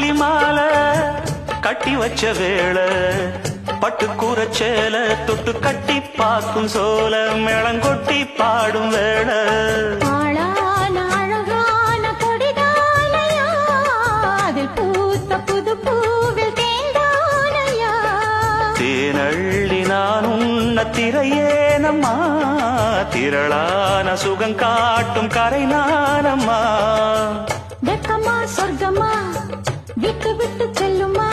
அல்லி மாலை கட்டி வச்ச வேளை பட்டு கூரச்சேல தொட்டு கட்டி பார்க்கும் சோல மேளங்கொட்டி பாடும் வேளை ஆளான அழகான கொடிதானையா அதில் பூத்த புது பூவில் தேந்தானையா தேனள்ளி நான் உன்ன திரையேனம்மா திரளான சுகம் காட்டும் கரை நானம்மா வெக்கமா சொர்க்கமா விட்டு விட்டு செல்லுமா